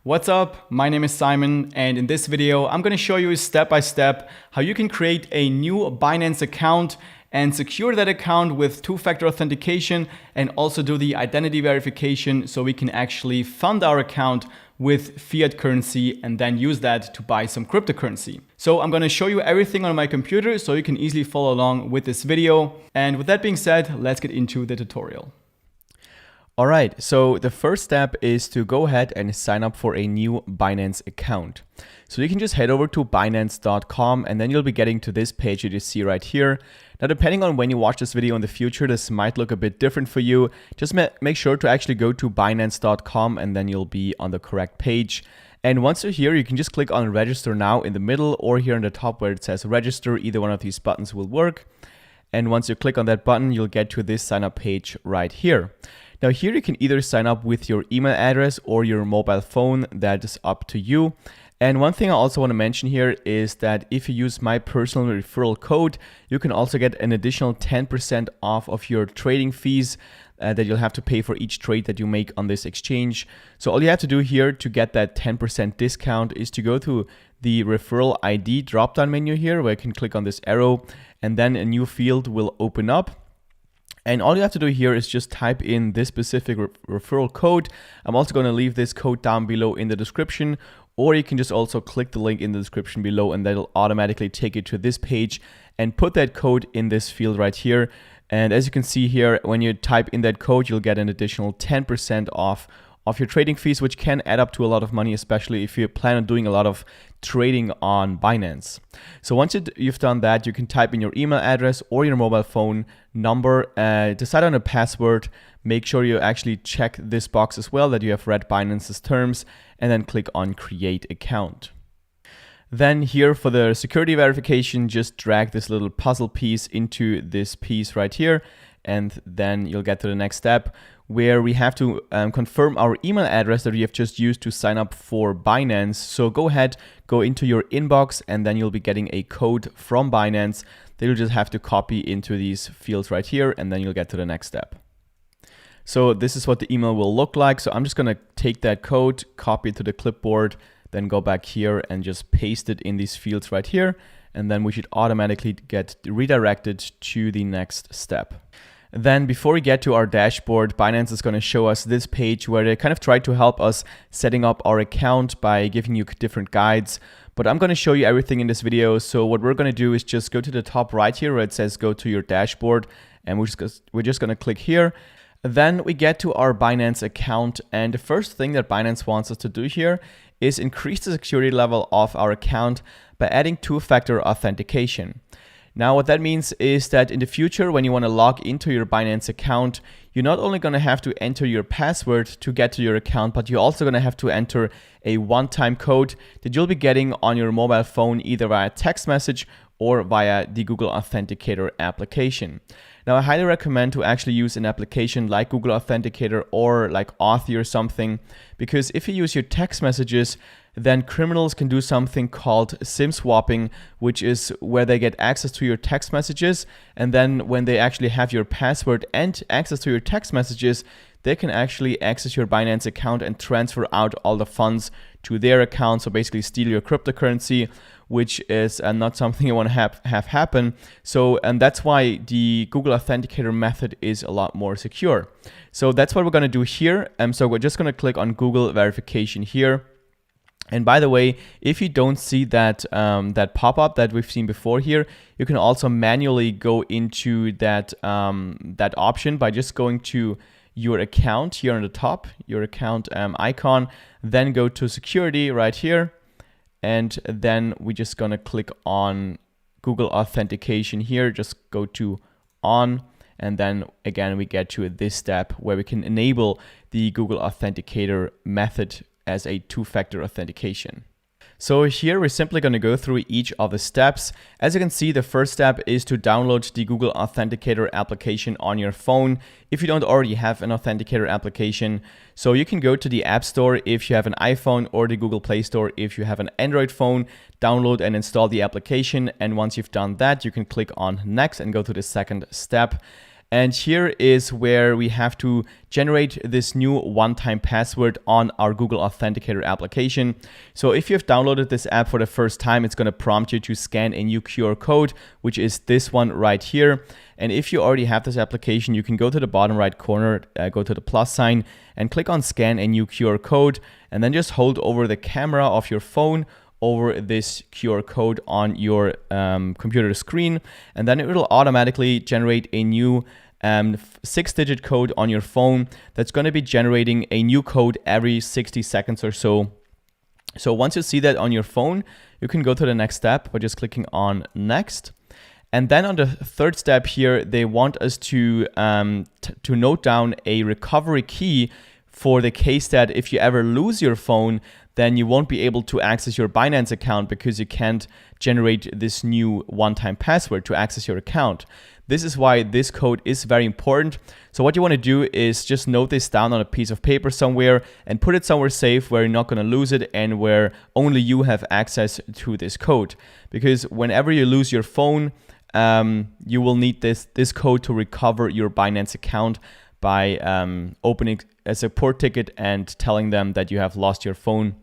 What's up? My name is Simon, and in this video, I'm going to show you step by step how you can create a new Binance account and secure that account with two-factor authentication and also do the identity verification so we can actually fund our account with fiat currency and then use that to buy some cryptocurrency. So I'm going to show you everything on my computer so you can easily follow along with this video. And with that being said, let's get into the tutorial. All right, so the first step is to go ahead and sign up for a new Binance account. So you can just head over to binance.com and then you'll be getting to this page that you see right here. Now, depending on when you watch this video in the future, this might look a bit different for you. Just make sure to actually go to binance.com and then you'll be on the correct page. And once you're here, you can just click on register now in the middle or here on the top where it says register. Either one of these buttons will work. And once you click on that button, you'll get to this sign up page right here. Now here you can either sign up with your email address or your mobile phone. That is up to you. And one thing I also want to mention here is that if you use my personal referral code, you can also get an additional 10% off of your trading fees that you'll have to pay for each trade that you make on this exchange. So all you have to do here to get that 10% discount is to go to the referral ID drop-down menu here where you can click on this arrow and then a new field will open up. And all you have to do here is just type in this specific referral code. I'm also going to leave this code down below in the description, or you can just also click the link in the description below and that'll automatically take you to this page and put that code in this field right here. And as you can see here, when you type in that code, you'll get an additional 10% off your trading fees, which can add up to a lot of money, especially if you plan on doing a lot of trading on Binance. So once you've done that, you can type in your email address or your mobile phone number, decide on a password, make sure you actually check this box as well that you have read Binance's terms, and then click on create account. Then here for the security verification, just drag this little puzzle piece into this piece right here. And then you'll get to the next step where we have to confirm our email address that we have just used to sign up for Binance. So go ahead, go into your inbox, and then you'll be getting a code from Binance that you'll just have to copy into these fields right here, and then you'll get to the next step. So this is what the email will look like. So I'm just gonna take that code, copy it to the clipboard, then go back here and just paste it in these fields right here. And then we should automatically get redirected to the next step. Then before we get to our dashboard, Binance is going to show us this page where they kind of try to help us setting up our account by giving you different guides. But I'm going to show you everything in this video. So what we're going to do is just go to the top right here where it says go to your dashboard. And we're just going to click here. Then we get to our Binance account. And the first thing that Binance wants us to do here is increase the security level of our account by adding two-factor authentication. Now, what that means is that in the future, when you want to log into your Binance account, you're not only going to have to enter your password to get to your account, but you're also going to have to enter a one-time code that you'll be getting on your mobile phone either via text message or via the Google Authenticator application. Now, I highly recommend to actually use an application like Google Authenticator or like Authy or something, because if you use your text messages, then criminals can do something called SIM swapping, which is where they get access to your text messages. And then when they actually have your password and access to your text messages, they can actually access your Binance account and transfer out all the funds to their account. So basically steal your cryptocurrency, which is not something you want to have happen. So, and that's why the Google Authenticator method is a lot more secure. So that's what we're going to do here. So we're just going to click on Google verification here. And by the way, if you don't see that that pop-up that we've seen before here, you can also manually go into that that option by just going to your account here on the top, your account icon, then go to security right here. And then we're just gonna click on Google Authentication here, just go to on. And then again, we get to this step where we can enable the Google Authenticator method as a two-factor authentication. So here we're simply going to go through each of the steps. As you can see, the first step is to download the Google Authenticator application on your phone if you don't already have an Authenticator application. So you can go to the App Store if you have an iPhone or the Google Play Store if you have an Android phone, download and install the application. And once you've done that, you can click on Next and go to the second step. And here is where we have to generate this new one-time password on our Google Authenticator application. So if you've downloaded this app for the first time, it's going to prompt you to scan a new QR code, which is this one right here. And if you already have this application, you can go to the bottom right corner, go to the plus sign and click on scan a new QR code, and then just hold over the camera of your phone over this QR code on your computer screen, and then it will automatically generate a new 6-digit code on your phone that's going to be generating a new code every 60 seconds or so. So once you see that on your phone, you can go to the next step by just clicking on next. And then on the third step here, they want us to note down a recovery key for the case that if you ever lose your phone, then you won't be able to access your Binance account because you can't generate this new one-time password to access your account. This is why this code is very important. So what you want to do is just note this down on a piece of paper somewhere and put it somewhere safe where you're not going to lose it and where only you have access to this code. Because whenever you lose your phone, you will need this code to recover your Binance account by opening a support ticket and telling them that you have lost your phone.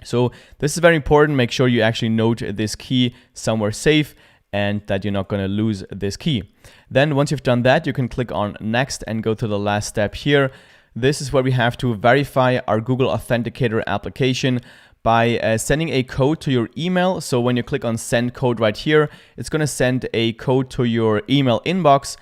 So this is very important. Make sure you actually note this key somewhere safe and that you're not going to lose this key. Then once you've done that, you can click on next and go to the last step here. This is where we have to verify our Google Authenticator application by sending a code to your email. So when you click on send code right here, it's going to send a code to your email inbox.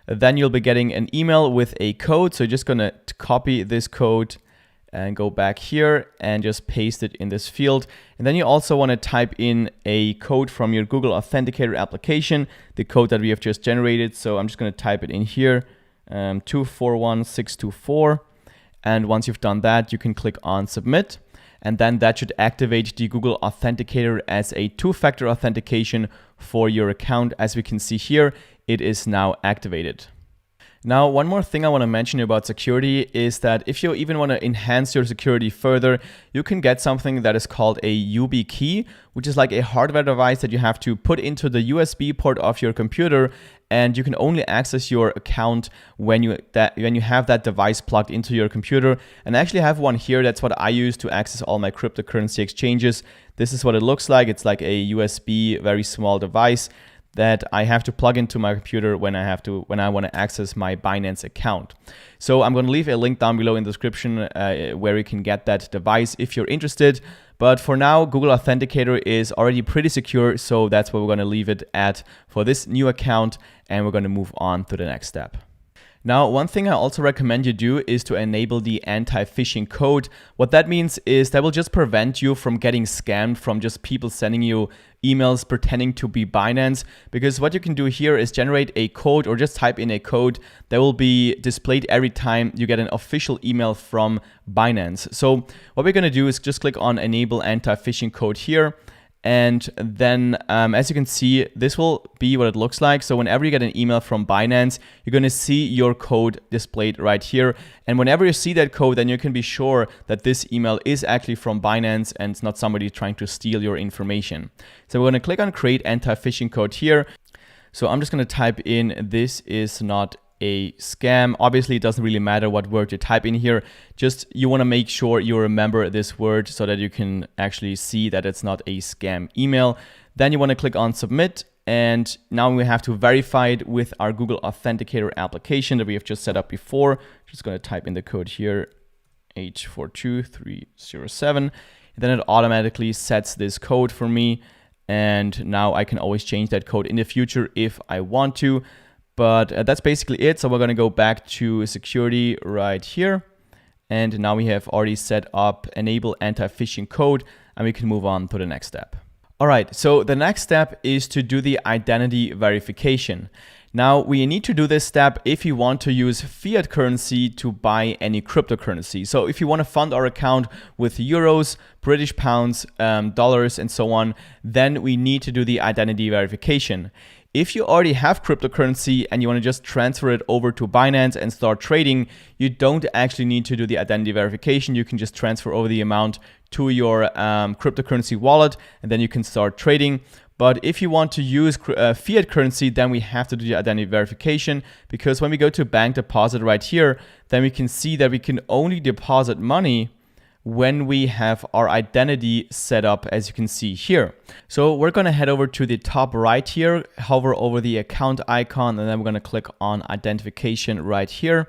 Then you'll be getting an email with a code. So you're just going to copy this code and go back here and just paste it in this field. And then you also want to type in a code from your Google Authenticator application, the code that we have just generated. So I'm just going to type it in here, 241624. And once you've done that, you can click on submit. And then that should activate the Google Authenticator as a two-factor authentication for your account. As we can see here, it is now activated. Now, one more thing I want to mention about security is that if you even want to enhance your security further, you can get something that is called a YubiKey, which is like a hardware device that you have to put into the USB port of your computer, and you can only access your account when you have that device plugged into your computer. And I actually have one here. That's what I use to access all my cryptocurrency exchanges. This is what it looks like. It's like a USB, very small device that I have to plug into my computer when I want to access my Binance account. So I'm going to leave a link down below in the description where you can get that device if you're interested. But for now, Google Authenticator is already pretty secure, so that's where we're going to leave it at for this new account, and we're going to move on to the next step. Now, one thing I also recommend you do is to enable the anti-phishing code. What that means is that will just prevent you from getting scammed from just people sending you emails pretending to be Binance. Because what you can do here is generate a code or just type in a code that will be displayed every time you get an official email from Binance. So what we're going to do is just click on enable anti-phishing code here. And then as you can see, this will be what it looks like. So whenever you get an email from Binance, you're going to see your code displayed right here. And whenever you see that code, then you can be sure that this email is actually from Binance and it's not somebody trying to steal your information. So we're going to click on create anti-phishing code here. So I'm just going to type in, this is not a scam. Obviously, it doesn't really matter what word you type in here. Just you want to make sure you remember this word so that you can actually see that it's not a scam email. Then you want to click on submit. And now we have to verify it with our Google Authenticator application that we have just set up before. Just going to type in the code here, H42307. And then it automatically sets this code for me. And now I can always change that code in the future if I want to. But that's basically it. So we're going to go back to security right here. And now we have already set up enable anti-phishing code, and we can move on to the next step. All right, so the next step is to do the identity verification. Now we need to do this step if you want to use fiat currency to buy any cryptocurrency. So if you want to fund our account with euros, British pounds, dollars, and so on, then we need to do the identity verification. If you already have cryptocurrency and you want to just transfer it over to Binance and start trading, you don't actually need to do the identity verification. You can just transfer over the amount to your cryptocurrency wallet, and then you can start trading. But if you want to use fiat currency, then we have to do the identity verification, because when we go to bank deposit right here, then we can see that we can only deposit money when we have our identity set up, as you can see here. So we're going to head over to the top right here, hover over the account icon, and then we're going to click on identification right here.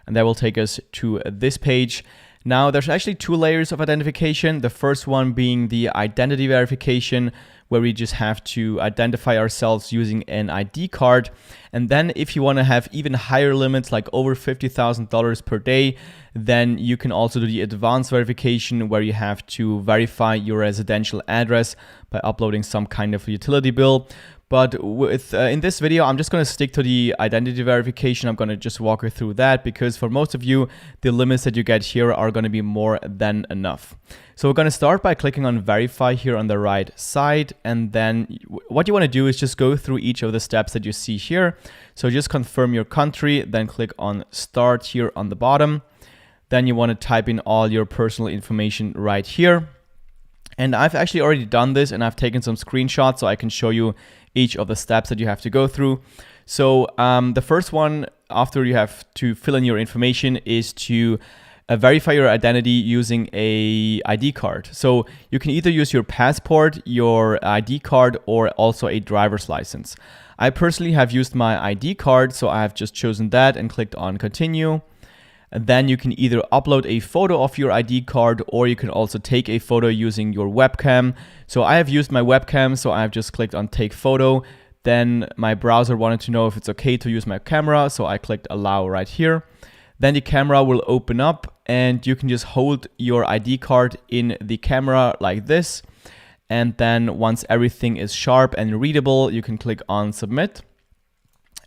And that will take us to this page. Now, there's actually two layers of identification. The first one being the identity verification, where we just have to identify ourselves using an ID card. And then if you want to have even higher limits, like over $50,000 per day, then you can also do the advanced verification, where you have to verify your residential address by uploading some kind of utility bill. But in this video, I'm just going to stick to the identity verification. I'm going to just walk you through that, because for most of you, the limits that you get here are going to be more than enough. So we're going to start by clicking on verify here on the right side. And then what you want to do is just go through each of the steps that you see here. So just confirm your country, then click on start here on the bottom. Then you want to type in all your personal information right here. And I've actually already done this, and I've taken some screenshots so I can show you each of the steps that you have to go through. So the first one, after you have to fill in your information, is to verify your identity using a ID card. So you can either use your passport, your ID card, or also a driver's license. I personally have used my ID card, so I have just chosen that and clicked on continue. And then you can either upload a photo of your ID card, or you can also take a photo using your webcam. So I have used my webcam, so I have just clicked on take photo. Then my browser wanted to know if it's okay to use my camera, so I clicked allow right here. Then the camera will open up, and you can just hold your ID card in the camera like this. And then once everything is sharp and readable, you can click on submit.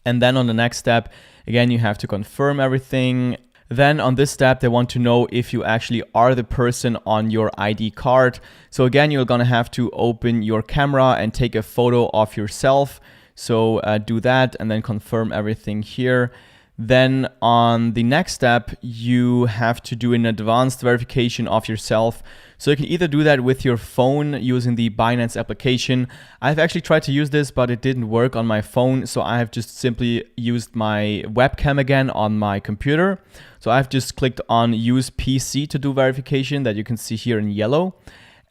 And then on the next step, again, you have to confirm everything. Then on this step, they want to know if you actually are the person on your ID card. So again, you're gonna have to open your camera and take a photo of yourself. So do that and then confirm everything here. Then on the next step, you have to do an advanced verification of yourself. So you can either do that with your phone using the Binance application. I've actually tried to use this, but it didn't work on my phone. So I have just simply used my webcam again on my computer. So I've just clicked on use PC to do verification, that you can see here in yellow.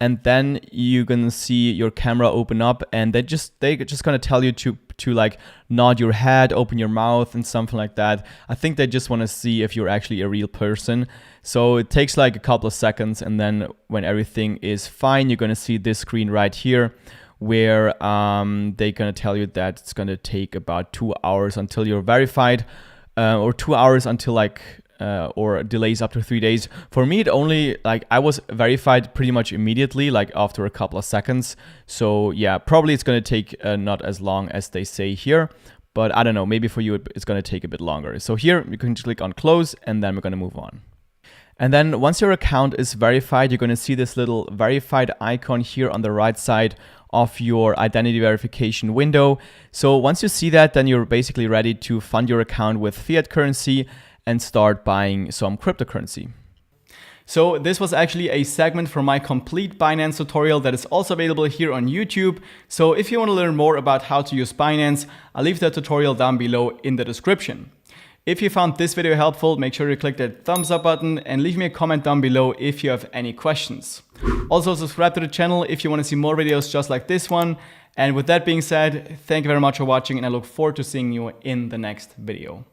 And then you're gonna see your camera open up, and they're just gonna tell you to like nod your head, open your mouth, and something like that. I think they just want to see if you're actually a real person. So it takes like a couple of seconds, and then when everything is fine, you're gonna see this screen right here, where they're gonna tell you that it's gonna take about 2 hours until you're verified, or 2 hours until like or delays up to 3 days. For me, it only, like, I was verified pretty much immediately, like after a couple of seconds. So yeah, probably it's going to take not as long as they say here, but I don't know, maybe for you it's going to take a bit longer. So here you can click on close, and then we're going to move on. And then once your account is verified, you're going to see this little verified icon here on the right side of your identity verification window. So once you see that, then you're basically ready to fund your account with fiat currency and start buying some cryptocurrency. So this was actually a segment from my complete Binance tutorial that is also available here on YouTube. So if you want to learn more about how to use Binance, I'll leave the tutorial down below in the description. If you found this video helpful, make sure you click that thumbs up button and leave me a comment down below if you have any questions. Also subscribe to the channel if you want to see more videos just like this one. And with that being said, thank you very much for watching, and I look forward to seeing you in the next video.